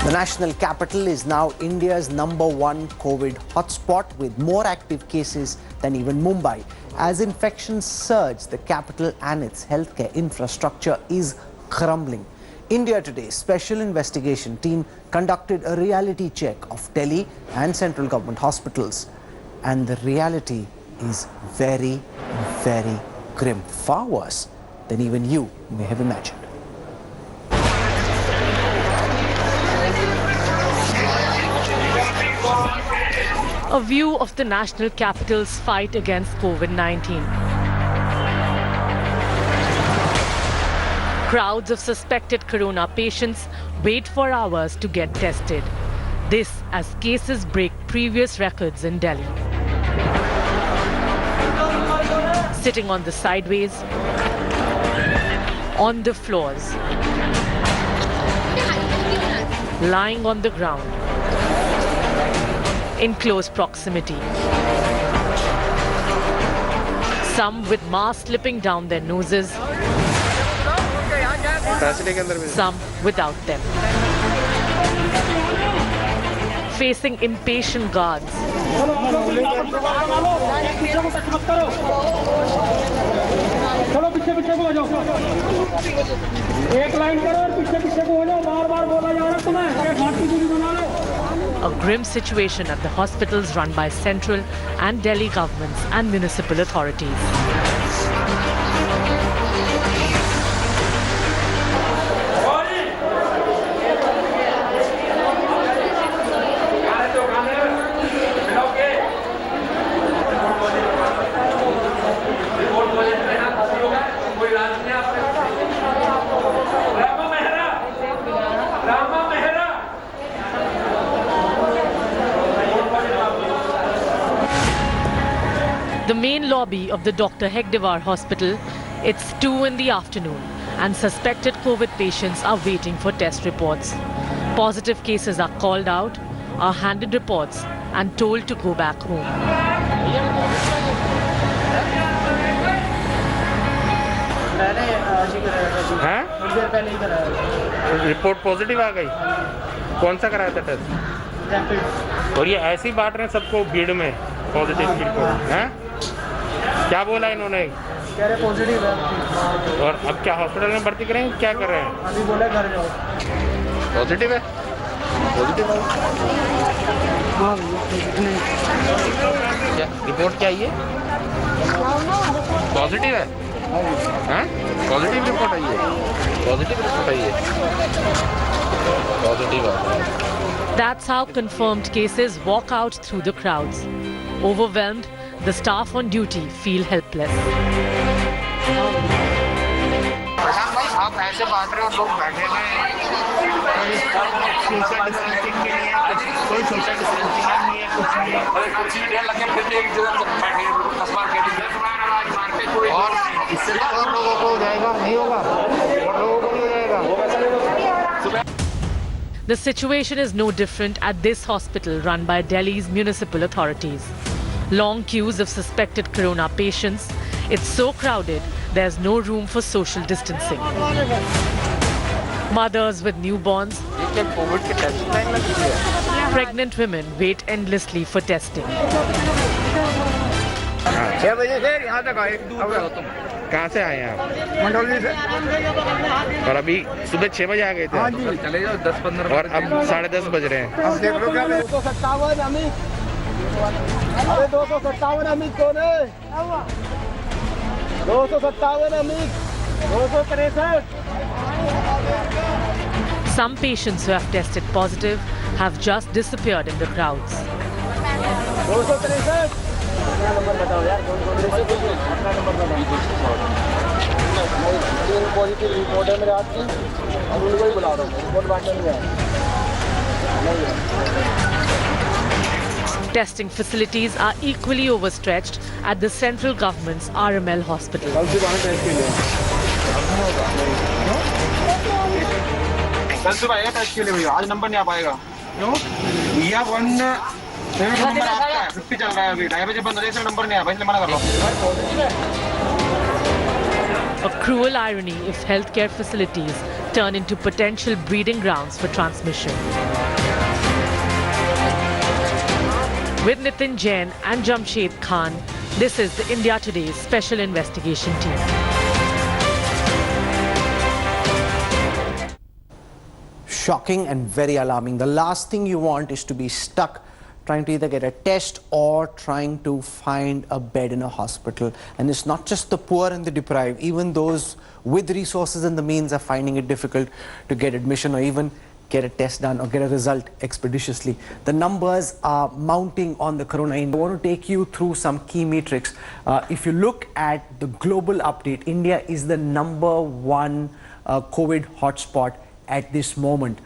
The national capital is now India's #1 COVID hotspot with more active cases than even Mumbai. As infections surge, the capital and its healthcare infrastructure is crumbling. India Today's special investigation team conducted a reality check of Delhi and central government hospitals. And the reality is very, very grim, far worse than even you may have imagined. A view of the national capital's fight against COVID-19. Crowds of suspected corona patients wait for hours to get tested. This as cases break previous records in Delhi. Sitting on the sideways, on the floors, lying on the ground, in close proximity. Some with masks slipping down their noses, some without them. Facing impatient guards. A grim situation at the hospitals run by central and Delhi governments and municipal authorities. The main lobby of the Dr. Hegdewar Hospital, it's 2 in the afternoon and suspected COVID patients are waiting for test reports. Positive cases are called out, are handed reports and told to go back home. Report positive आ गई। कौन सा कराया था test? और ये ऐसे ही बांट रहे हैं सबको भीड़ में पॉजिटिव की रिपोर्ट हैं? क्या बोला इन्होंने? कह रहे पॉजिटिव है। और अब क्या हॉस्पिटल में भर्ती करेंगे? क्या कर रहे हैं? अभी बोला घर जाओ। पॉजिटिव है? पॉजिटिव है? हाँ। क्या रिपोर्ट क्या है? पॉजिटिव है? हाँ? पॉजिटिव रिपोर्ट आई है? पॉजिटिव रिपोर्ट आई है? पॉजिटिव है। That's how confirmed cases walk out through the crowds. Overwhelmed, the staff on duty feel helpless. आप ऐसे बांट रहे हो, लोग बैठे हैं, सोशल डिस्टेंसिंग के लिए कोई सोशल डिस्टेंसिंग नहीं है, कुछ नहीं है। और इससे और लोगों को हो जाएगा, नहीं होगा, और लोगों को भी हो जाएगा। The situation is no different at this hospital run by Delhi's municipal authorities. Long queues of suspected corona patients. It's so crowded, there's no room for social distancing. Mothers with newborns, pregnant women wait endlessly for testing. 6 बजे से यहाँ तक आए। कहाँ से आए हैं आप? मंडौली से। और अभी सुबह 6 बजे आ गए थे? हाँ जी। चले जाओ 10-15। और अब 10:30 बज रहे हैं। अब देख लो क्या 257 अमित। अरे 257 अमित कौन है? 257 Amit. 263। Some patients who have tested positive have just disappeared in the crowds. 263। Number बताओ यार, अपना नंबर बताओ। 3 पॉजिटिव रिपोर्ट है मेरे हाथ की, अब उनको ही बुला रहा हूँ, रिपोर्ट बांटने नहीं आया। Testing facilities are equally overstretched at the central government's RML hospital. कल सुबह आए टेस्ट के लिए। कल सुबह आएगा टेस्ट के लिए भैया, आज नंबर नहीं आ पाएगा। क्यों? भैया 1 नंबर आपका है, 50 चल रहा है अभी, 2:30 बजे बंद हो जाएगा, नंबर नहीं आया, इसलिए मना कर रहा हूँ। A cruel irony if healthcare facilities turn into potential breeding grounds for transmission. With Nitin Jain and Jamshed Khan, this is the India Today's Special Investigation Team. Shocking and very alarming. The last thing you want is to be stuck trying to either get a test or trying to find a bed in a hospital. And it's not just the poor and the deprived. Even those with resources and the means are finding it difficult to get admission or even get a test done or get a result expeditiously. The numbers are mounting on the corona. I want to take you through some key metrics. If you look at the global update, India is the #1 COVID hotspot at this moment,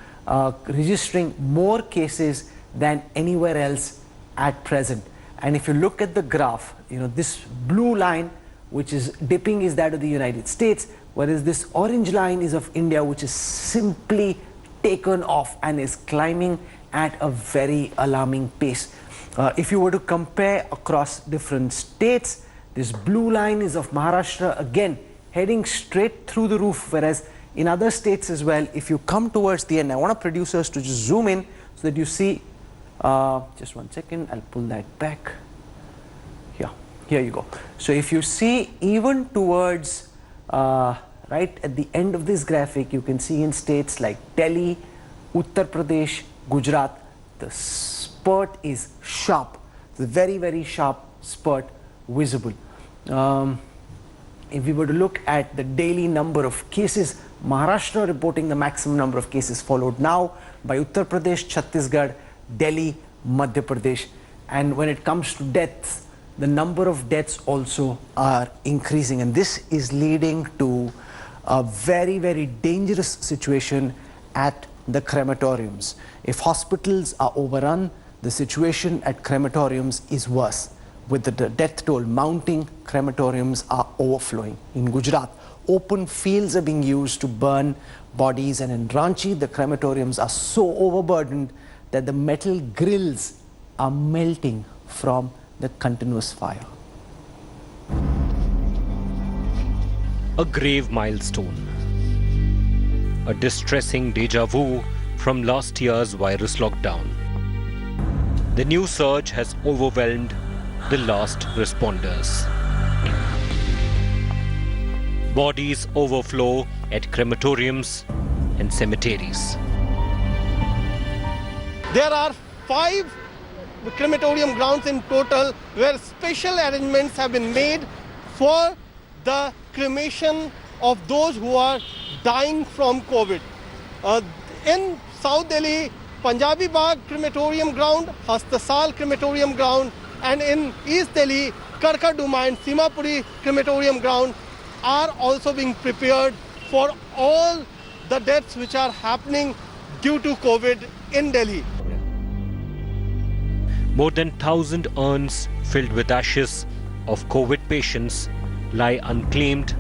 registering more cases than anywhere else at present. And if you look at the graph, this blue line, which is dipping, is that of the United States, whereas this orange line is of India, which is simply taken off and is climbing at a very alarming pace. If you were to compare across different states, this blue line is of Maharashtra, again heading straight through the roof, whereas in other states as well, if you come towards the end, I want producers to just zoom in so that you see, just 1 second, I'll pull that back. Here you go. So if you see even towards, right at the end of this graphic, you can see in states like Delhi, Uttar Pradesh, Gujarat, the spurt is sharp. It's a very, very sharp spurt visible. If we were to look at the daily number of cases, Maharashtra reporting the maximum number of cases, followed now by Uttar Pradesh, Chhattisgarh, Delhi, Madhya Pradesh. And when it comes to deaths, the number of deaths also are increasing. And this is leading to a very, very dangerous situation at the crematoriums. If hospitals are overrun, the situation at crematoriums is worse. With the death toll mounting, crematoriums are overflowing. In Gujarat, open fields are being used to burn bodies, and in Ranchi, the crematoriums are so overburdened that the metal grills are melting from the continuous fire. A grave milestone. A distressing deja vu from last year's virus lockdown. The new surge has overwhelmed the last responders. Bodies overflow at crematoriums and cemeteries. There are 5 crematorium grounds in total where special arrangements have been made for the cremation of those who are dying from COVID. In South Delhi, Punjabi Bagh crematorium ground, Hastasal crematorium ground, and in East Delhi, Karkaduma and Simapuri crematorium ground are also being prepared for all the deaths which are happening due to COVID in Delhi. More than 1,000 urns filled with ashes of COVID patients lie unclaimed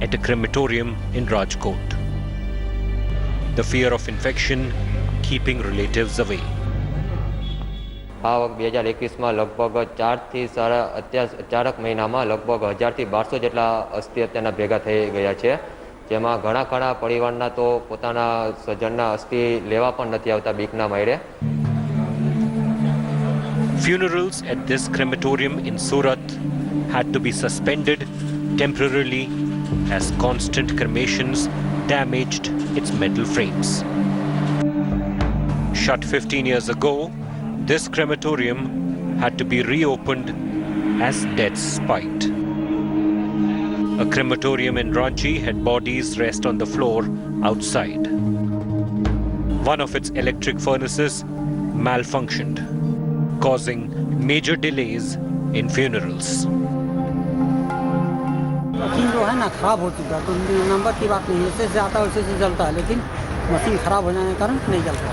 at a crematorium in Rajkot. The fear of infection keeping relatives away. આ વખત 2021માં લગભગ 4 થી 4 મહિનામાં લગભગ 1000 થી 1200 જેટલા અસ્થિ અત્યારના ભેગા થઈ ગયા છે, જેમાં ઘણા પરિવારના તો પોતાના સ્વજનના અસ્થિ લેવા પણ નથી આવતા બીકના મારે. Funerals at this crematorium in Surat had to be suspended temporarily as constant cremations damaged its metal frames. Shut 15 years ago, this crematorium had to be reopened as deaths spiked. A crematorium in Ranchi had bodies rest on the floor outside. One of its electric furnaces malfunctioned, causing major delays in funerals. Machine जो है ना खराब हो चुका, तो number की बात नहीं है, इससे आता है उससे चलता है, लेकिन मशीन खराब हो जाने के कारण नहीं चलता.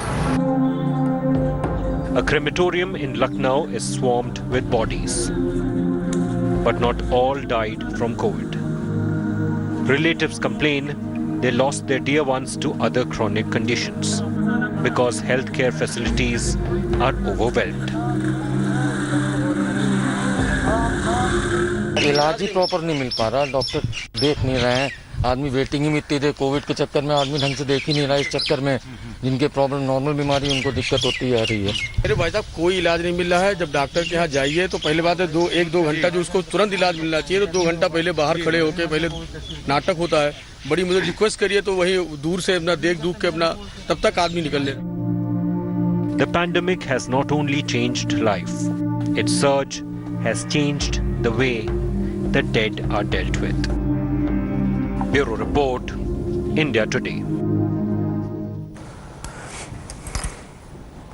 A crematorium in Lucknow is swarmed with bodies, but not all died from COVID. Relatives complain they lost their dear ones to other chronic conditions because healthcare facilities are overwhelmed. इलाज ही proper नहीं मिल पा रहा, doctor देख नहीं रहे हैं, आदमी waiting ही में इतनी देर, कोविड के चक्कर में आदमी ढंग से देख ही नहीं रहा, इस चक्कर में जिनके प्रॉब्लम नॉर्मल बीमारी उनको दिक्कत होती आ रही है। अरे भाई साहब कोई इलाज नहीं मिल रहा है। जब डॉक्टर के यहाँ जाइए तो पहले बात है 1-2 घंटा जो उसको तुरंत इलाज मिलना चाहिए, तो 2 घंटा पहले बाहर खड़े होकर पहले नाटक होता है। बड़ी मुझे रिक्वेस्ट करिए तो वही दूर से अपना देख दुख के अपना तब तक आदमी निकल ले। The pandemic has not only changed life, its surge has changed the way the dead are dealt with. Bureau Report, India Today.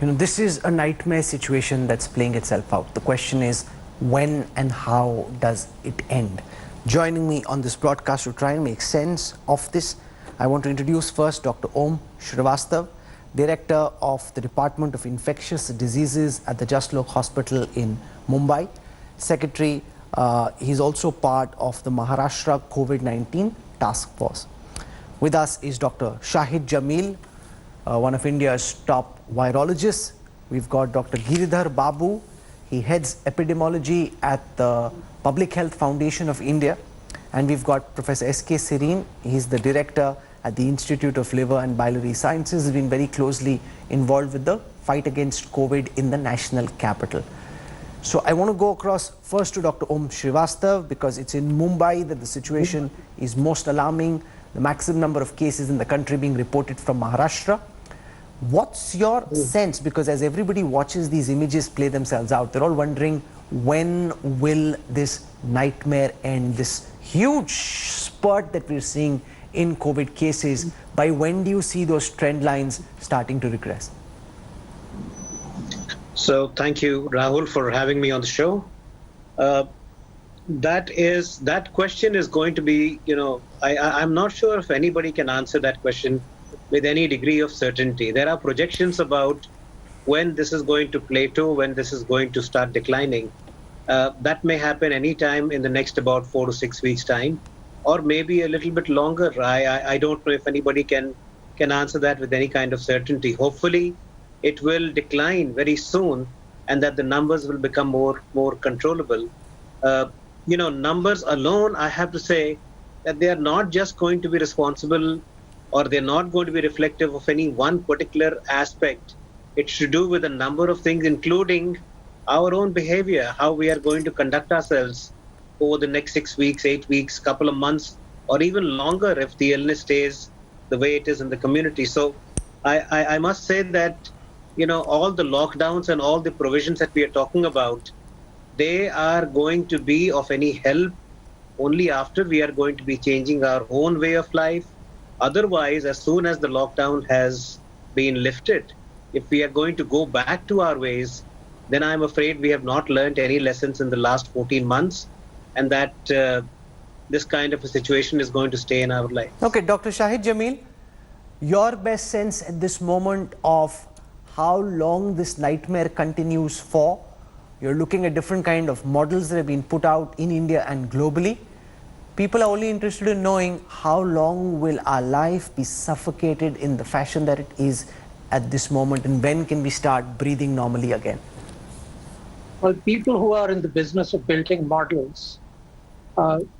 You know, this is a nightmare situation that's playing itself out. The question is, when and how does it end? Joining me on this broadcast to try and make sense of this, I want to introduce first Dr. Om Shrivastava, Director of the Department of Infectious Diseases at the Jaslok Hospital in Mumbai. Secretary, he's also part of the Maharashtra COVID-19 Task Force. With us is Dr. Shahid Jamil, one of India's top virologists. We've got Dr. Giridhar Babu. He heads epidemiology at the Public Health Foundation of India. And we've got Professor S.K. Serene. He's the director at the Institute of Liver and Biliary Sciences. He's been very closely involved with the fight against COVID in the national capital. So I want to go across first to Dr. Om Shrivastava, because it's in Mumbai that the situation is most alarming. The maximum number of cases in the country being reported from Maharashtra. What's your sense? Because as everybody watches these images play themselves out, they're all wondering, when will this nightmare end? This huge spurt that we're seeing in COVID cases, by when do you see those trend lines starting to regress? So thank you, Rahul, for having me on the show. That question is going to be, I'm not sure if anybody can answer that question with any degree of certainty. There are projections about when this is going to plateau, when this is going to start declining. That may happen anytime in the next about 4 to 6 weeks' time, or maybe a little bit longer. I don't know if anybody can answer that with any kind of certainty. Hopefully, it will decline very soon, and that the numbers will become more controllable. Numbers alone, I have to say that they are not just going to be responsible, or they're not going to be reflective of any one particular aspect. It's to do with a number of things, including our own behavior, how we are going to conduct ourselves over the next 6 weeks, 8 weeks, couple of months, or even longer if the illness stays the way it is in the community. So I must say that, all the lockdowns and all the provisions that we are talking about, they are going to be of any help only after we are going to be changing our own way of life. Otherwise, as soon as the lockdown has been lifted, if we are going to go back to our ways, then I'm afraid we have not learned any lessons in the last 14 months, and that this kind of a situation is going to stay in our life. Okay, Dr. Shahid Jamil, your best sense at this moment of how long this nightmare continues for? You're looking at different kind of models that have been put out in India and globally. People are only interested in knowing how long will our life be suffocated in the fashion that it is at this moment, and when can we start breathing normally again? Well, people who are in the business of building models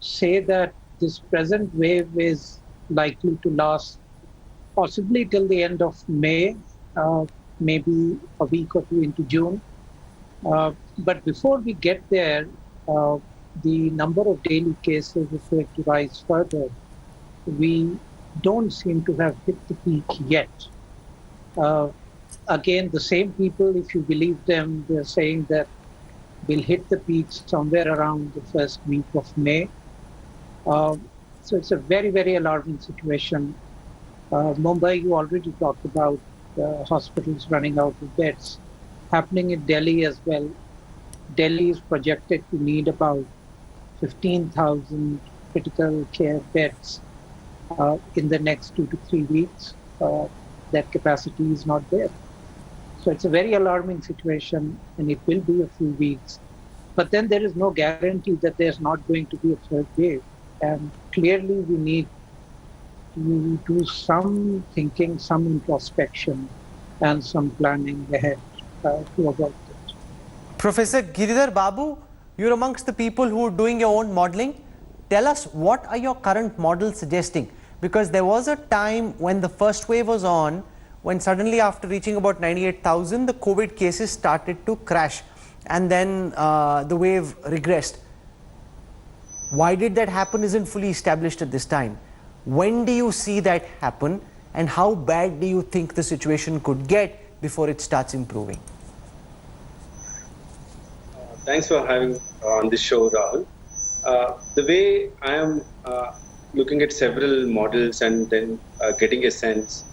say that this present wave is likely to last possibly till the end of May, maybe a week or two into June. But before we get there, the number of daily cases is going to rise further. We don't seem to have hit the peak yet. Again, the same people, if you believe them, they're saying that we'll hit the peak somewhere around the first week of May. So it's a very, very alarming situation. Mumbai, you already talked about hospitals running out of beds. Happening in Delhi as well. Delhi is projected to need about 15,000 critical care beds in the next 2 to 3 weeks. That capacity is not there. So it's a very alarming situation, and it will be a few weeks. But then there is no guarantee that there's not going to be a third wave. And clearly we need to do some thinking, some introspection, and some planning ahead to avoid it. Professor Giridhar Babu, you're amongst the people who are doing your own modeling. Tell us, what are your current models suggesting? Because there was a time when the first wave was on, when suddenly after reaching about 98,000, the COVID cases started to crash, and then the wave regressed. Why did that happen isn't fully established at this time. When do you see that happen, and how bad do you think the situation could get before it starts improving? Thanks for having on this show, Rahul. The way I am looking at several models and then getting a sense,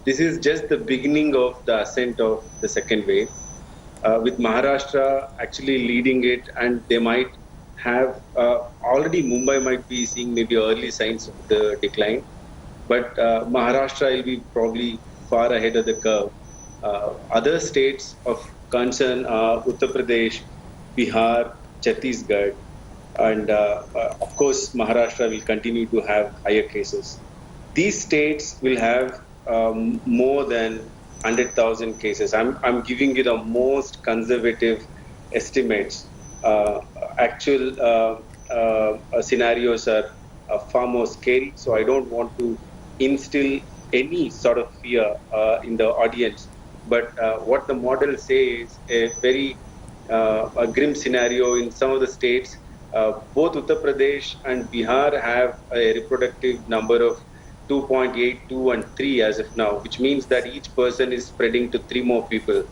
this is just the beginning of the ascent of the second wave, with Maharashtra actually leading it, and they might have already Mumbai might be seeing maybe early signs of the decline, but Maharashtra will be probably far ahead of the curve. Other states of concern are Uttar Pradesh, Bihar, Chhattisgarh, and of course Maharashtra will continue to have higher cases. These states will have more than 100,000 cases. I'm giving you the most conservative estimates. Actual scenarios are far more scary, so I don't want to instill any sort of fear in the audience. But what the model says, a very a grim scenario in some of the states. Both Uttar Pradesh and Bihar have a reproductive number of 2.8, 2 and 3 as of now, which means that each person is spreading to 3 more people,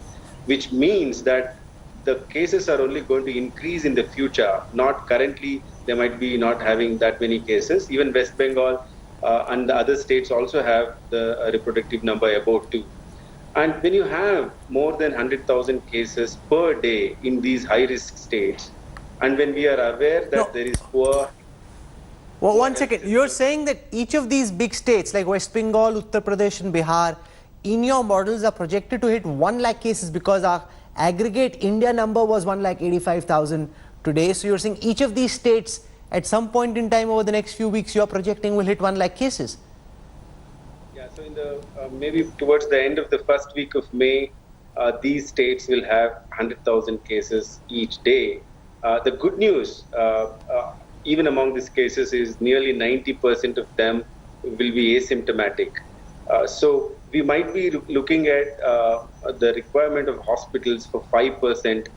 which means that the cases are only going to increase in the future. Not currently, they might be not having that many cases. Even West Bengal and the other states also have the reproductive number above 2. And when you have more than 100,000 cases per day in these high-risk states, and when we are aware that there is poor... Well, one second. You're saying that each of these big states like West Bengal, Uttar Pradesh and Bihar, in your models are projected to hit 1 lakh cases, because our aggregate India number was 1,85,000 today. So you're saying each of these states at some point in time over the next few weeks you're projecting will hit 1 lakh cases? Yeah, so in the maybe towards the end of the first week of May, these states will have 100,000 cases each day. The good news, even among these cases, is nearly 90% of them will be asymptomatic. So we might be looking at the requirement of hospitals for 5%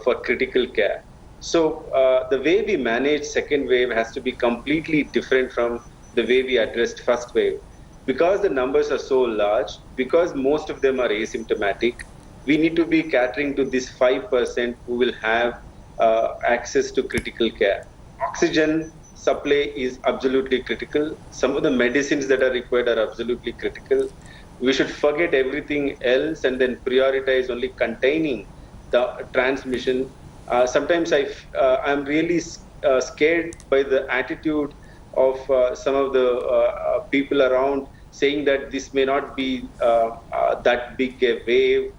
for critical care. So the way we manage second wave has to be completely different from the way we addressed first wave. Because the numbers are so large, because most of them are asymptomatic, we need to be catering to this 5% who will have access to critical care. Oxygen supply is absolutely critical. Some of the medicines that are required are absolutely critical. We should forget everything else and then prioritize only containing the transmission. Sometimes I'm really scared by the attitude of some of the people around, saying that this may not be that big a wave.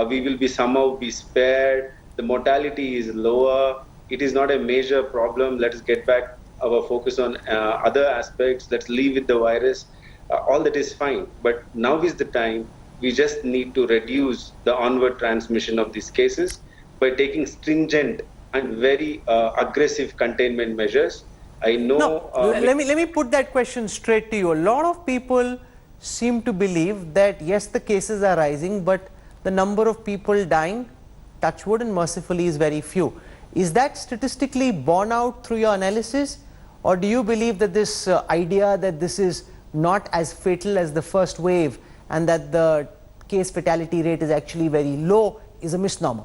We will be somehow be spared. The mortality is lower. It is not a major problem. Let us get back our focus on other aspects. Let's live with the virus. All that is fine. But now is the time. We just need to reduce the onward transmission of these cases by taking stringent and very aggressive containment measures. I know. No, let me put that question straight to you. A lot of people seem to believe that yes, the cases are rising, but the number of people dying, touch wood and mercifully, is very few. Is that statistically borne out through your analysis, or do you believe that this idea that this is not as fatal as the first wave and that the case fatality rate is actually very low is a misnomer?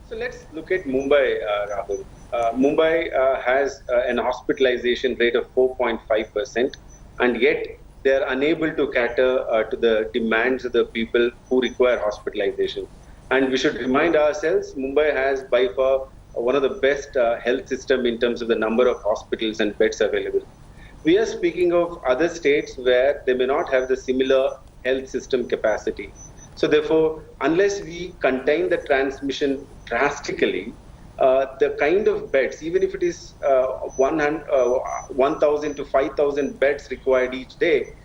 So let's look at Mumbai, Rahul. Mumbai has an hospitalization rate of 4.5%, and yet they are unable to cater to the demands of the people who require hospitalization. And we should remind ourselves, Mumbai has by far one of the best health system in terms of the number of hospitals and beds available. We are speaking of other states where they may not have the similar health system capacity. So therefore, unless we contain the transmission drastically, the kind of beds, even if it is 1,000 to 5,000 beds required each day,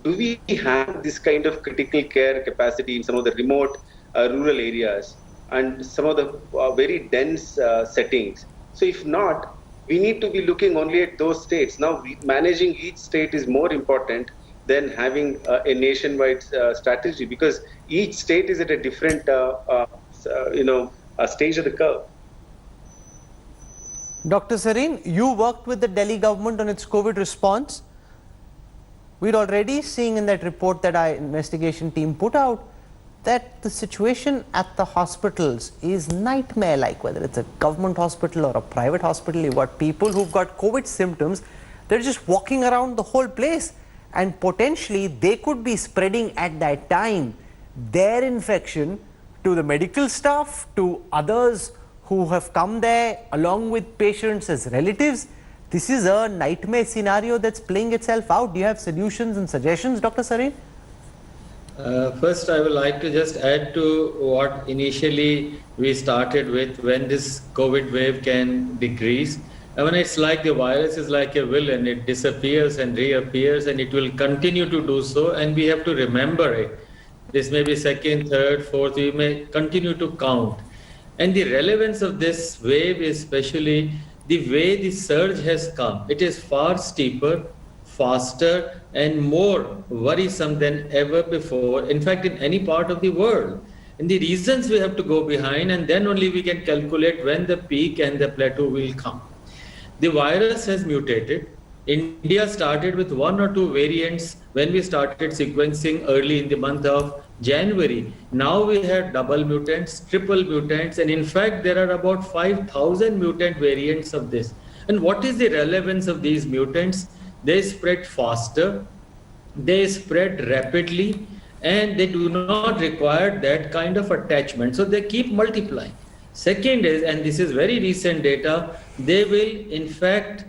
do we have this kind of critical care capacity in some of the remote rural areas and some of the very dense settings? So if not, we need to be looking only at those states. Now, managing each state is more important than having a nationwide strategy, because each state is at a different, stage of the curve. Dr. Sareen, you worked with the Delhi government on its COVID response. We're already seeing in that report that our investigation team put out that the situation at the hospitals is nightmare-like, whether it's a government hospital or a private hospital. You've got people who've got COVID symptoms, they're just walking around the whole place, and potentially they could be spreading at that time their infection to the medical staff, to others who have come there along with patients as relatives. This is a nightmare scenario that's playing itself out. Do you have solutions and suggestions, Dr. Sareen? First, I would like to just add to what initially we started with, when this COVID wave can decrease. I mean, it's like the virus is like a villain. It disappears and reappears, and it will continue to do so, and we have to remember it. This may be second, third, fourth, we may continue to count. And the relevance of this wave is especially the way the surge has come. It is far steeper, faster, and more worrisome than ever before, in fact, in any part of the world. And the reasons we have to go behind, and then only we can calculate when the peak and the plateau will come. The virus has mutated. India started with 1 or 2 variants when we started sequencing early in the month of January. Now we have double mutants, triple mutants, and in fact, there are about 5,000 mutant variants of this. And what is the relevance of these mutants? They spread faster, they spread rapidly, and they do not require that kind of attachment. So they keep multiplying. Second is, and this is very recent data, they will in fact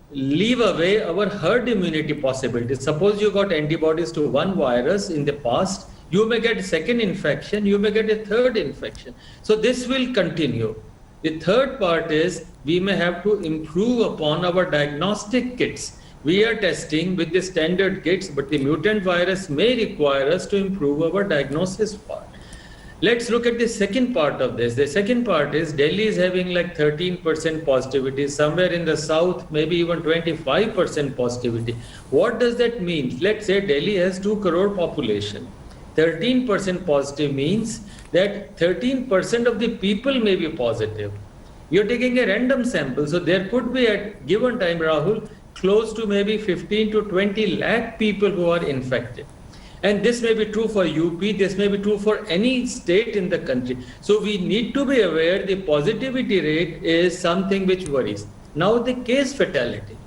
leave away our herd immunity possibilities. Suppose you got antibodies to one virus in the past, you may get a second infection, you may get a third infection. So this will continue. The third part is we may have to improve upon our diagnostic kits. We are testing with the standard kits, but the mutant virus may require us to improve our diagnosis part. Let's look at the second part of this. The second part is Delhi is having like 13% positivity, somewhere in the south, maybe even 25% positivity. What does that mean? Let's say Delhi has 2 crore population. 13% positive means that 13% of the people may be positive. You're taking a random sample, so there could be at given time, Rahul, close to maybe 15 to 20 lakh people who are infected. And this may be true for UP, this may be true for any state in the country. So we need to be aware the positivity rate is something which worries. Now the case fatality.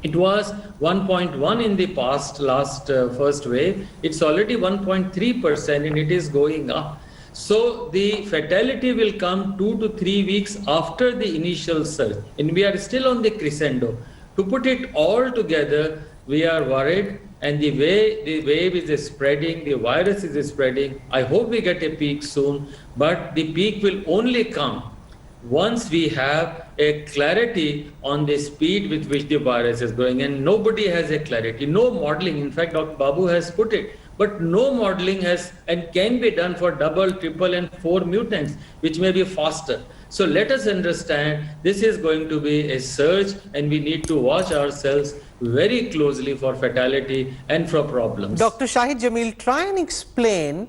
It was 1.1 in the past, first wave. It's already 1.3% and it is going up. So the fatality will come 2 to 3 weeks after the initial surge. And we are still on the crescendo. To put it all together, we are worried, and the way the wave is spreading, the virus is spreading. I hope we get a peak soon, but the peak will only come once we have a clarity on the speed with which the virus is growing, and nobody has a clarity, no modeling. In fact, Dr. Babu has put it, but no modeling has and can be done for double, triple, and 4 mutants, which may be faster. So let us understand this is going to be a surge, and we need to watch ourselves very closely for fatality and for problems. Dr. Shahid Jamil, try and explain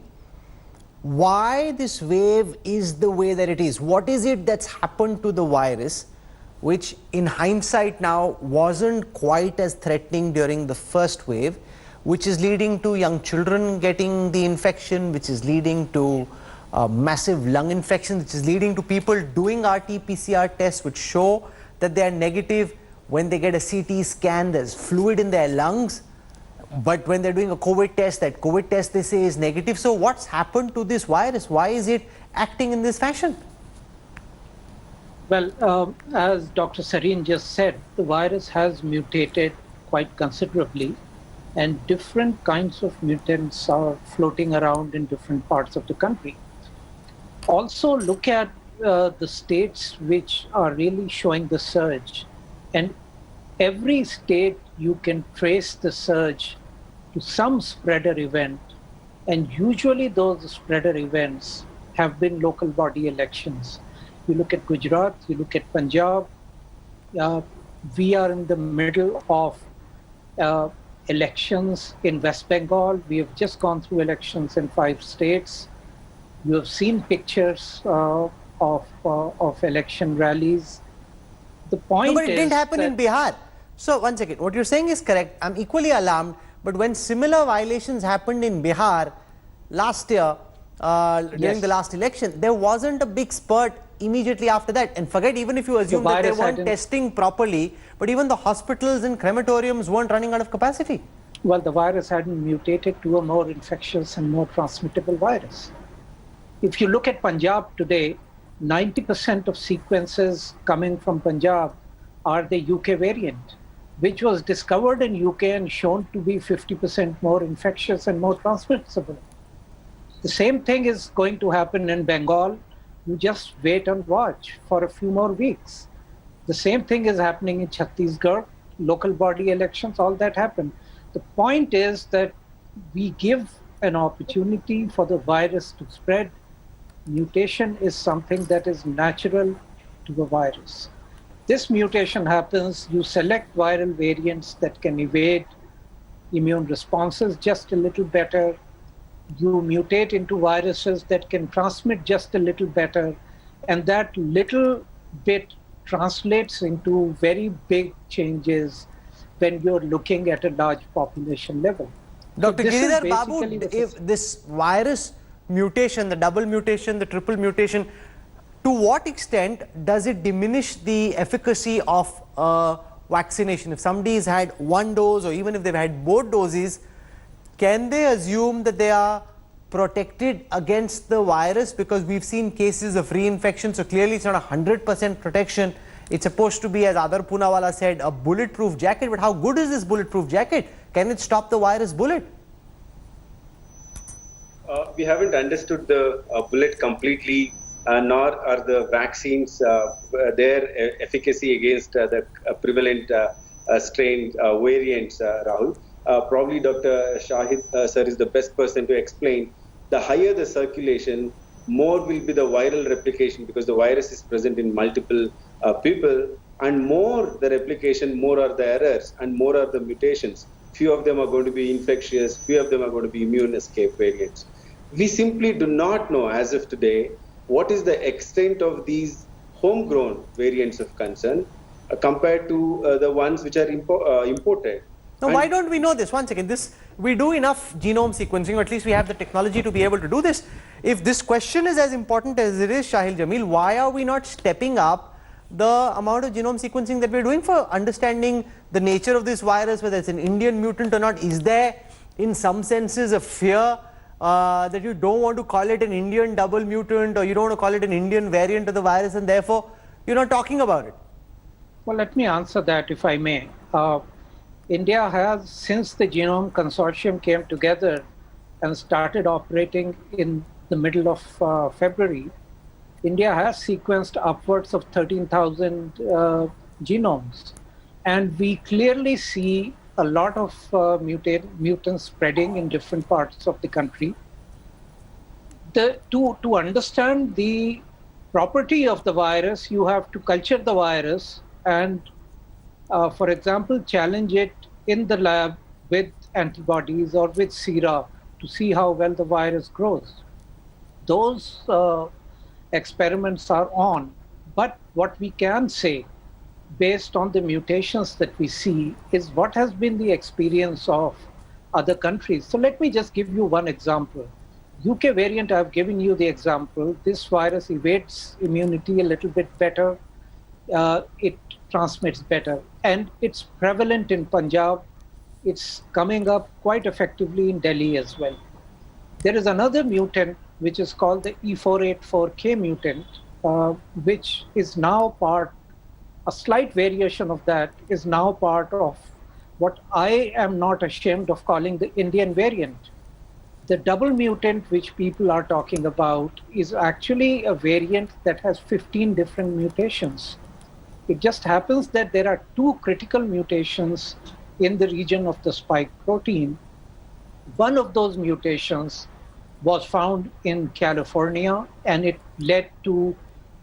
why this wave is the way that it is. What is it that's happened to the virus, which in hindsight now wasn't quite as threatening during the first wave, which is leading to young children getting the infection, which is leading to massive lung infection, which is leading to people doing RT-PCR tests which show that they are negative. When they get a CT scan, there's fluid in their lungs. But when they're doing a COVID test, that COVID test they say is negative. So what's happened to this virus? Why is it acting in this fashion? Well, as Dr. Sareen just said, the virus has mutated quite considerably, and different kinds of mutants are floating around in different parts of the country. Also look at the states which are really showing the surge. And every state you can trace the surge to some spreader event. And usually those spreader events have been local body elections. You look at Gujarat, you look at Punjab. We are in the middle of elections in West Bengal. We have just gone through elections in 5 states. You have seen pictures of election rallies. The point but it is didn't happen that in Bihar. So, one second, what you're saying is correct. I'm equally alarmed, but when similar violations happened in Bihar last year, during the last election, there wasn't a big spurt immediately after that. And forget, even if you assume that they weren't testing properly, but even the hospitals and crematoriums weren't running out of capacity. Well, the virus hadn't mutated to a more infectious and more transmittable virus. If you look at Punjab today, 90% of sequences coming from Punjab are the UK variant, which was discovered in UK and shown to be 50% more infectious and more transmissible. The same thing is going to happen in Bengal. You just wait and watch for a few more weeks. The same thing is happening in Chhattisgarh, local body elections, all that happened. The point is that we give an opportunity for the virus to spread. Mutation is something that is natural to the virus. This mutation happens, you select viral variants that can evade immune responses just a little better. You mutate into viruses that can transmit just a little better, and that little bit translates into very big changes when you're looking at a large population level. Dr. So Giridhar Babu, if this virus mutation, the double mutation, the triple mutation, to what extent does it diminish the efficacy of vaccination? If somebody's had one dose, or even if they've had both doses, can they assume that they are protected against the virus? Because we've seen cases of reinfection, so clearly it's not 100% protection. It's supposed to be, as Adar Poonawala said, a bulletproof jacket. But how good is this bulletproof jacket? Can it stop the virus bullet? We haven't understood the bullet completely, nor are the vaccines, their efficacy against the prevalent strain variants, Rahul. Probably Dr. Shahid sir is the best person to explain. The higher the circulation, more will be the viral replication, because the virus is present in multiple people, and more the replication, more are the errors and more are the mutations. Few of them are going to be infectious, few of them are going to be immune escape variants. We simply do not know as of today what is the extent of these homegrown variants of concern compared to the ones which are imported. Now, why don't we know this? One second, we do enough genome sequencing, or at least we have the technology to be able to do this. If this question is as important as it is, Shahil Jamil, why are we not stepping up the amount of genome sequencing that we're doing for understanding the nature of this virus, whether it's an Indian mutant or not? Is there, in some senses, a fear that you don't want to call it an Indian double mutant, or you don't want to call it an Indian variant of the virus, and therefore you're not talking about it? Well, let me answer that, if I may. India has, since the Genome Consortium came together and started operating in the middle of February, India has sequenced upwards of 13,000 genomes. And we clearly see a lot of mutants spreading in different parts of the country. To understand the property of the virus, you have to culture the virus and, for example, challenge it in the lab with antibodies or with sera to see how well the virus grows. Those experiments are on, but what we can say based on the mutations that we see is what has been the experience of other countries. So let me just give you one example. UK variant, I've given you the example. This virus evades immunity a little bit better. It transmits better. And it's prevalent in Punjab. It's coming up quite effectively in Delhi as well. There is another mutant which is called the E484K mutant, which is now a slight variation of that is now part of what I am not ashamed of calling the Indian variant. The double mutant which people are talking about is actually a variant that has 15 different mutations. It just happens that there are 2 critical mutations in the region of the spike protein. One of those mutations was found in California, and it led to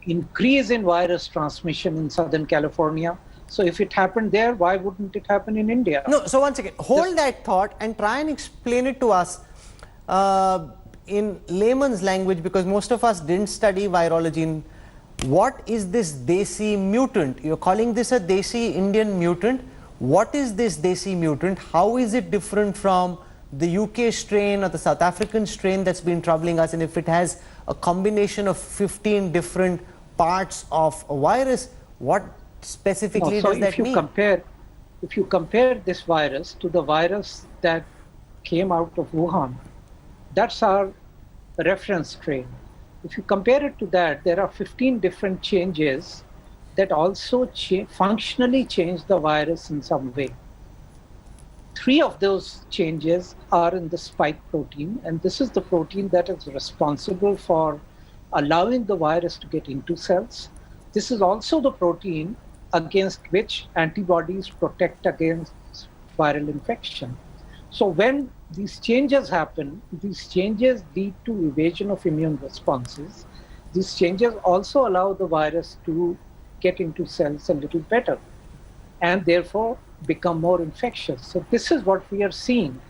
increase in virus transmission in Southern California. So if it happened there, why wouldn't it happen in India? No, so once again, hold that thought and try and explain it to us in layman's language, because most of us didn't study virology. What is this desi mutant? You're calling this a desi Indian mutant. What is this desi mutant? How is it different from the UK strain or the South African strain that's been troubling us? And if it has a combination of 15 different parts of a virus, what specifically does that mean? If you compare this virus to the virus that came out of Wuhan, that's our reference strain. If you compare it to that, there are 15 different changes that also functionally change the virus in some way. 3 of those changes are in the spike protein, and this is the protein that is responsible for allowing the virus to get into cells. This is also the protein against which antibodies protect against viral infection. So when these changes happen, these changes lead to evasion of immune responses. These changes also allow the virus to get into cells a little better and therefore become more infectious. So this is what we are seeing.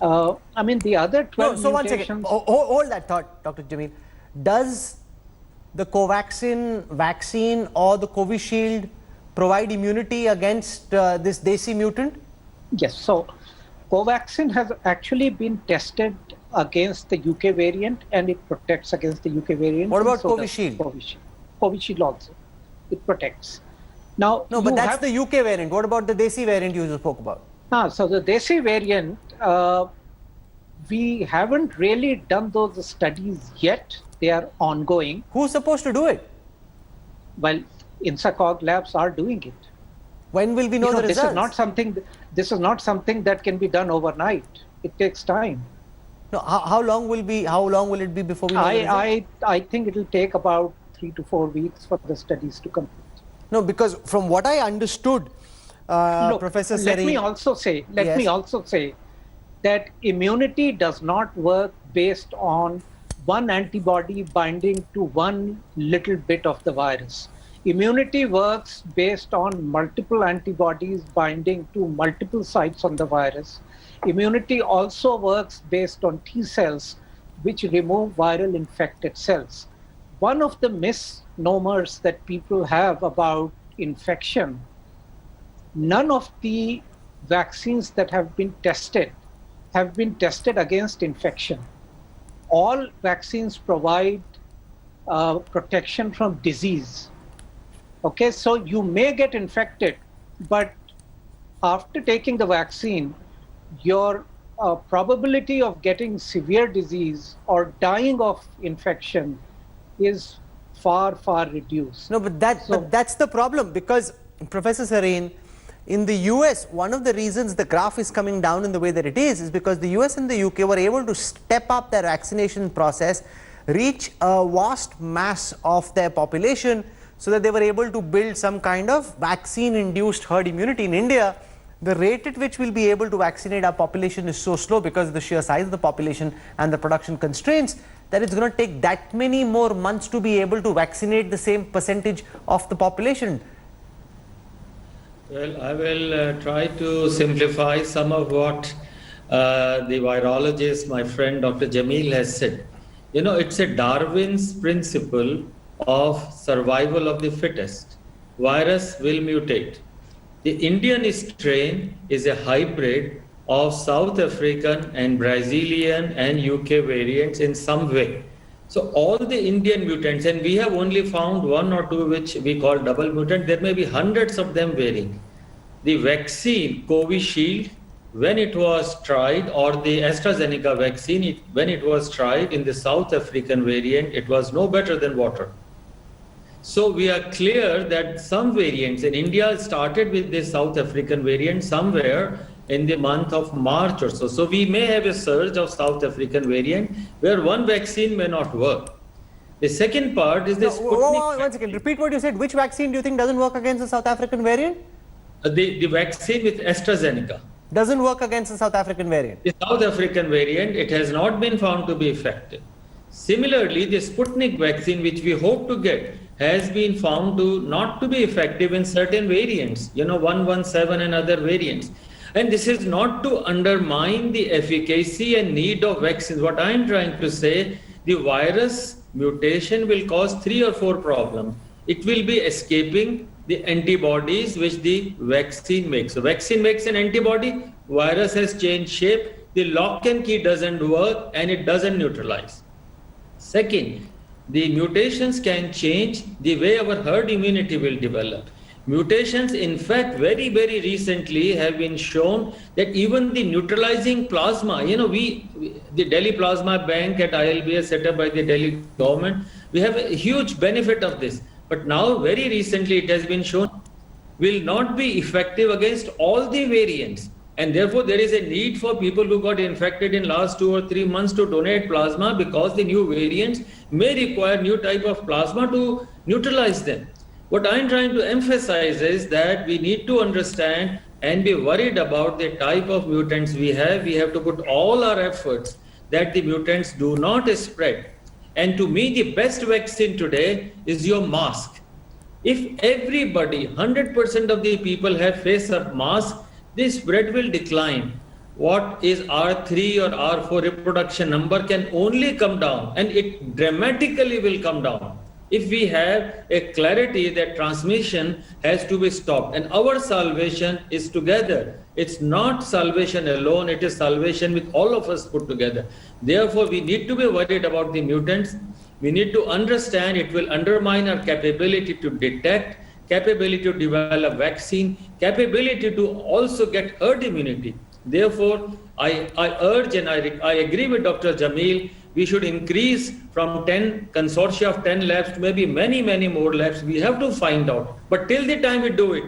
I mean, the other 12 so once again, hold that thought, Dr. Jamil. Does the Covaxin vaccine or the Covishield provide immunity against this desi mutant? Yes. So Covaxin has actually been tested against the UK variant, and it protects against the UK variant. What about Covishield? Covishield also. It protects. Now, no, but that's the UK variant. What about the desi variant you just spoke about? So the desi variant, we haven't really done those studies yet. They are ongoing. Who's supposed to do it? Well, INSACOG labs are doing it. When will we know the results? This is not something that can be done overnight. It takes time. No, how long will it be before we know the results? I think it will take about 3 to 4 weeks for the studies to complete. No, because from what I understood, Professor Seri, let me also say that immunity does not work based on one antibody binding to one little bit of the virus. Immunity works based on multiple antibodies binding to multiple sites on the virus. Immunity also works based on T cells, which remove viral infected cells. One of the misnomers that people have about infection, none of the vaccines that have been tested against infection. All vaccines provide protection from disease. Okay, so you may get infected, but after taking the vaccine, your probability of getting severe disease or dying of infection is far, far reduced. No, but that's the problem, because Professor Sareen, in the US, one of the reasons the graph is coming down in the way that it is because the US and the UK were able to step up their vaccination process, reach a vast mass of their population, so that they were able to build some kind of vaccine-induced herd immunity. In India, the rate at which we'll be able to vaccinate our population is so slow because of the sheer size of the population and the production constraints that it's going to take that many more months to be able to vaccinate the same percentage of the population. Well, I will try to simplify some of what the virologist, my friend Dr. Jamil, has said. You know, it's a Darwin's principle of survival of the fittest. Virus will mutate. The Indian strain is a hybrid of South African and Brazilian and UK variants in some way. So all the Indian mutants, and we have only found 1 or 2 which we call double mutant, there may be hundreds of them varying. The vaccine, Covishield, when it was tried, or the AstraZeneca vaccine, when it was tried in the South African variant, it was no better than water. So we are clear that some variants in India started with the South African variant somewhere in the month of March or so. So we may have a surge of South African variant where one vaccine may not work. The second part is this. One second, repeat what you said. Which vaccine do you think doesn't work against the South African variant? The vaccine with AstraZeneca. Doesn't work against the South African variant? The South African variant, it has not been found to be effective. Similarly, the Sputnik vaccine, which we hope to get, has been found to not to be effective in certain variants, 117 and other variants. And this is not to undermine the efficacy and need of vaccines. What I am trying to say, the virus mutation will cause 3 or 4 problems. It will be escaping the antibodies which the vaccine makes. So vaccine makes an antibody, virus has changed shape, the lock and key doesn't work and it doesn't neutralize. Second, the mutations can change the way our herd immunity will develop. Mutations, in fact, very, very recently have been shown that even the neutralizing plasma, the Delhi Plasma Bank at ILBS set up by the Delhi government, we have a huge benefit of this. But now, very recently, it has been shown will not be effective against all the variants. And therefore, there is a need for people who got infected in last 2 or 3 months to donate plasma because the new variants may require new type of plasma to neutralize them. What I'm trying to emphasize is that we need to understand and be worried about the type of mutants we have. We have to put all our efforts that the mutants do not spread. And to me, the best vaccine today is your mask. If everybody, 100% of the people have face up mask, the spread will decline. What is R3 or R4 reproduction number can only come down, and it dramatically will come down if we have a clarity that transmission has to be stopped. And our salvation is together. It's not salvation alone, it is salvation with all of us put together. Therefore, we need to be worried about the mutants. We need to understand it will undermine our capability to detect, capability to develop vaccine, capability to also get herd immunity. Therefore, I urge and I agree with Dr. Jamil, we should increase from 10 consortia of 10 labs to maybe many, many more labs. We have to find out. But till the time we do it,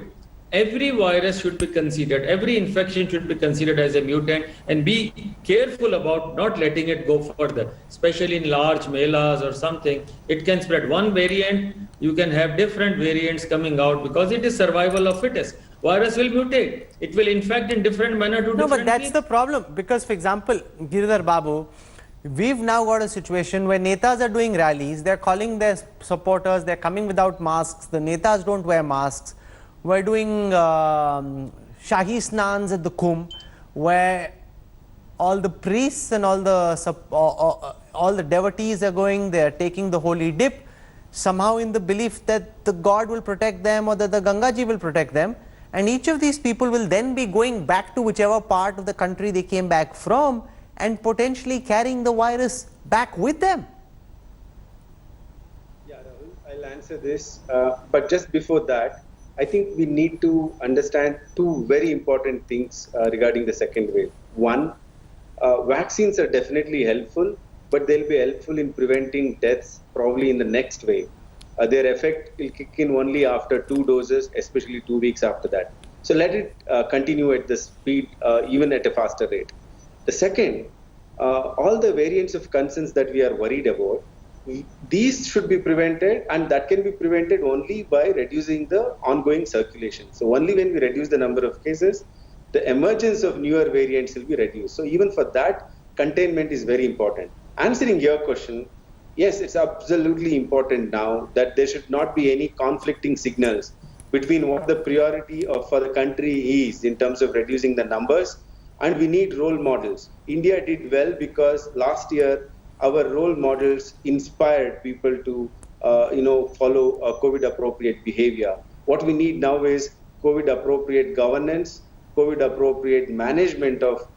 every virus should be considered, every infection should be considered as a mutant, and be careful about not letting it go further, especially in large melas or something. It can spread one variant, you can have different variants coming out because it is survival of fittest. Virus will mutate. It will infect in different manner to different No, but that's people. the problem, because for example, Giridhar Babu, we've now got a situation where netas are doing rallies, they're calling their supporters, they're coming without masks, the netas don't wear masks. We're doing Shahi Snans at the Kumbh, where all the priests and all the devotees are going, they're taking the holy dip, somehow in the belief that the God will protect them or that the Gangaji will protect them. And each of these people will then be going back to whichever part of the country they came back from and potentially carrying the virus back with them. Yeah, Rahul, I'll answer this. But just before that, I think we need to understand 2 very important things regarding the second wave. One, vaccines are definitely helpful, but they'll be helpful in preventing deaths probably in the next wave. Their effect will kick in only after 2 doses, especially 2 weeks after that. So let it continue at the speed, even at a faster rate. The second, all the variants of concerns that we are worried about, these should be prevented, and that can be prevented only by reducing the ongoing circulation. So only when we reduce the number of cases, the emergence of newer variants will be reduced. So even for that, containment is very important. Answering your question, yes, it's absolutely important now that there should not be any conflicting signals between what the priority for the country is in terms of reducing the numbers, and we need role models. India did well because last year our role models inspired people to follow COVID appropriate behavior. What we need now is COVID appropriate governance, COVID appropriate management of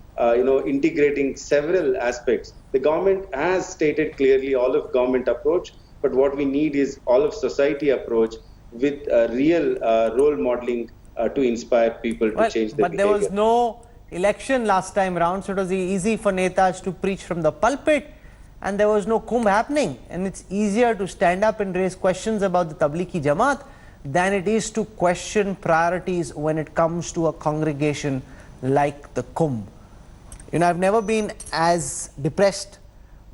integrating several aspects. The government has stated clearly all of government approach, but what we need is all of society approach with real role modeling to inspire people to change their behavior. But there was no election last time round, so it was easy for netas to preach from the pulpit, and there was no Kumbh happening, and it's easier to stand up and raise questions about the Tablighi Jamaat than it is to question priorities when it comes to a congregation like the Kumbh. You know, I've never been as depressed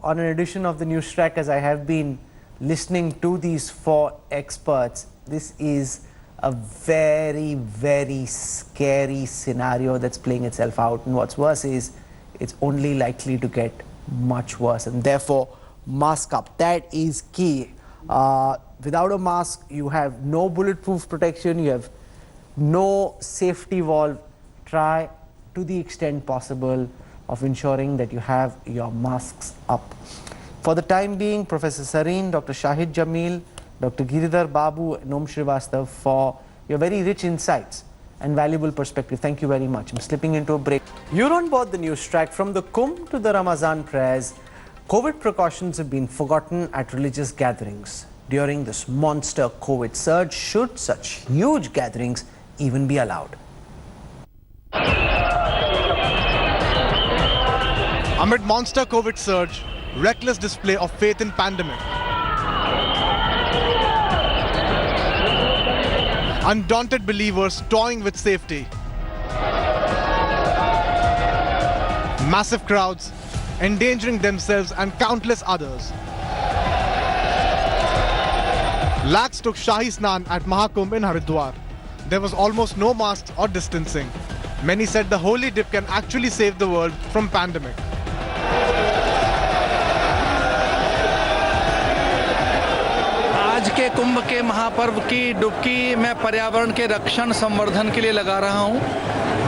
on an edition of the Newstrack as I have been listening to these 4 experts. This is a very, very scary scenario that's playing itself out, and what's worse is it's only likely to get much worse, and therefore mask up. That is key. without a mask, you have no bulletproof protection, you have no safety valve. Try to the extent possible of ensuring that you have your masks up. For the time being, Professor Sareen, Dr. Shahid Jamil, Dr. Giridhar Babu, and Om Srivastav for your very rich insights and valuable perspective. Thank you very much. I'm slipping into a break. You're on board the Newstrack. From the Kumbh to the Ramazan prayers, COVID precautions have been forgotten at religious gatherings. During this monster COVID surge, should such huge gatherings even be allowed? Amid monster COVID surge, reckless display of faith in pandemic. Undaunted believers toying with safety. Massive crowds endangering themselves and countless others. Lakhs took Shahi Snan at Mahakumbh in Haridwar. There was almost no masks or distancing. Many said the holy dip can actually save the world from pandemic. आज के कुंभ के महापर्व की डुबकी मैं पर्यावरण के रक्षण संवर्धन के लिए लगा रहा हूं।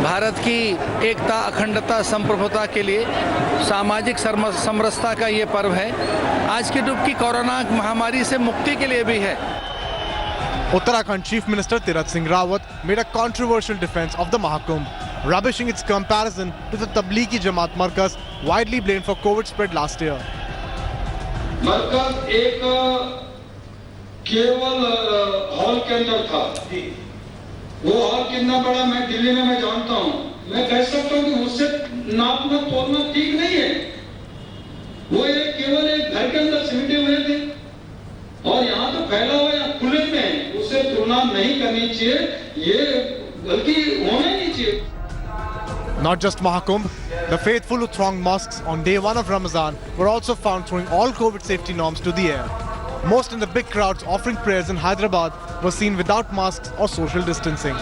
भारत की एकता, अखंडता, संप्रभुता के लिए, सामाजिक समरसता का ये पर्व है। आज की डुबकी कोरोना महामारी से मुक्ति के लिए भी है। Uttarakhand Chief Minister Tirath Singh Rawat made a controversial defense of the Mahakumbh, rubbishing its comparison to the Tablighi Jamaat Markaz, widely blamed for COVID spread last year. मरकज एक केवल हॉल के अंदर था। वो हॉल कितना बड़ा मैं दिल्ली में मैं जानता हूँ। मैं कह सकता हूँ कि उससे नापना तोलना ठीक नहीं है। वो एक केवल एक घर के अंदर सिमटे हुए थे और यहाँ तो फैला हुआ या खुले में, उससे तुलना नहीं करनी चाहिए। ये गलती होना ही नहीं चाहिए। Not just Mahakumbh, the faithful who thronged mosques on day one of Ramazan were also found throwing all COVID safety norms to the air. Most in the big crowds offering prayers in Hyderabad were seen without masks or social distancing.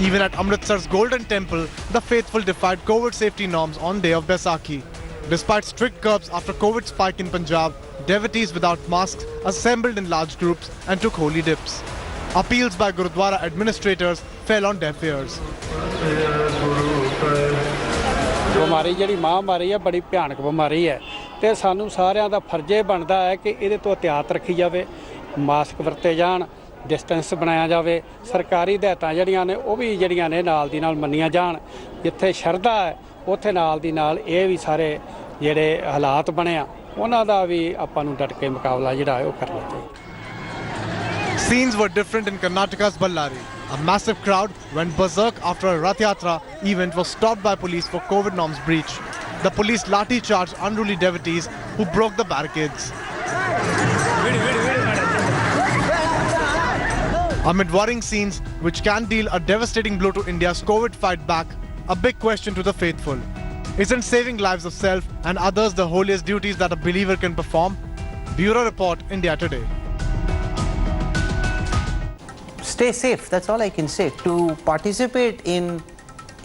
Even at Amritsar's Golden Temple, the faithful defied COVID safety norms on day of Baisakhi. Despite strict curbs after COVID spike in Punjab, devotees without masks assembled in large groups and took holy dips. Appeals by Gurudwara administrators fell on deaf ears. ਬਿਮਾਰੀ ਜਿਹੜੀ ਮਹਾਂਮਾਰੀ ਹੈ ਬੜੀ ਭਿਆਨਕ ਬਿਮਾਰੀ ਹੈ ਤੇ ਸਾਨੂੰ ਸਾਰਿਆਂ ਦਾ ਫਰਜ਼ ਬਣਦਾ ਹੈ ਕਿ ਇਹਦੇ ਤੋਂ ਇhtiyat ਰੱਖੀ ਜਾਵੇ, ਮਾਸਕ ਵਰਤੇ ਜਾਣ, ਡਿਸਟੈਂਸ ਬਣਾਇਆ ਜਾਵੇ, ਸਰਕਾਰੀ ਹਦਾਇਤਾਂ ਜਿਹੜੀਆਂ ਨੇ ਉਹ ਵੀ ਜਿਹੜੀਆਂ ਨੇ ਨਾਲ ਦੀ ਨਾਲ ਮੰਨੀਆਂ ਜਾਣ। ਜਿੱਥੇ ਸ਼ਰਧਾ ਹੈ ਉੱਥੇ ਨਾਲ ਦੀ ਨਾਲ ਇਹ ਵੀ ਸਾਰੇ ਜਿਹੜੇ ਹਾਲਾਤ ਬਣਿਆ ਉਹਨਾਂ ਦਾ ਵੀ ਆਪਾਂ ਨੂੰ ਡਟ ਕੇ ਮੁਕਾਬਲਾ ਜਿਹੜਾ ਹੈ ਉਹ ਕਰਨਾ ਚਾਹੀਦਾ। Scenes were different in Karnataka's Ballari. A massive crowd went berserk after a Rath Yatra event was stopped by police for COVID norms breach. The police lathi charged unruly devotees who broke the barricades. Amid worrying scenes which can deal a devastating blow to India's COVID fight back, a big question to the faithful. Isn't saving lives of self and others the holiest duties that a believer can perform? Bureau Report, India Today. Stay safe, that's all I can say. To participate in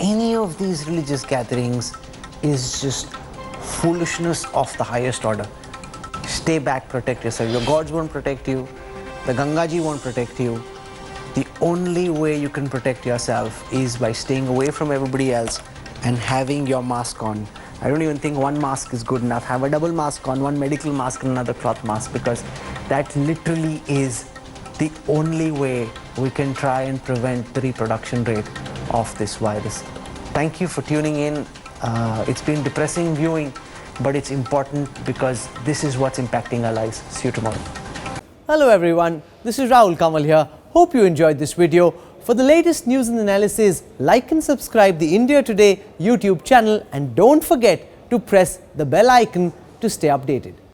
any of these religious gatherings is just foolishness of the highest order. Stay back, protect yourself. Your gods won't protect you. The Gangaji won't protect you. The only way you can protect yourself is by staying away from everybody else and having your mask on. I don't even think one mask is good enough. Have a double mask on, one medical mask and another cloth mask, because that literally is the only way we can try and prevent the reproduction rate of this virus. Thank you for tuning in. It's been depressing viewing, but it's important because this is what's impacting our lives. See you tomorrow. Hello everyone, this is Rahul Kanwal here. Hope you enjoyed this video. For the latest news and analysis, like and subscribe the India Today YouTube channel and don't forget to press the bell icon to stay updated.